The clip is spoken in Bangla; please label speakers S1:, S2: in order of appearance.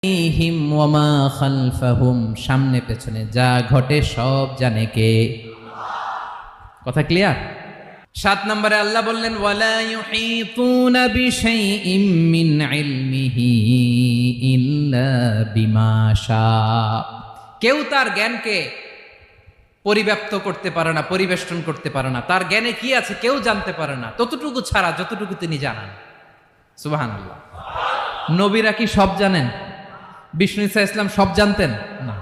S1: হিম ওয়ামা খালফাহুম, সামনে পেছনে যা ঘটে সব জানে কে? কথা ক্লিয়ার? 7 নম্বরে আল্লাহ বললেন ওয়ালা ইউহিতুনা বিশাইইম মিন ইলমিহি ইল্লা বিমা শা। কেউ তার জ্ঞানকে পরিব্যাপ্ত করতে পারে না, পরিবেষ্টন করতে পারে না। তার জ্ঞানে কি আছে কেউ জানতে পারে না, ততটুকু ছাড়া যতটুকু তিনি জানান। সুবহানাল্লাহ। নবীরা কি সব জানেন? বিষ্ণু ঈসা ইসলাম সব জানতেন না।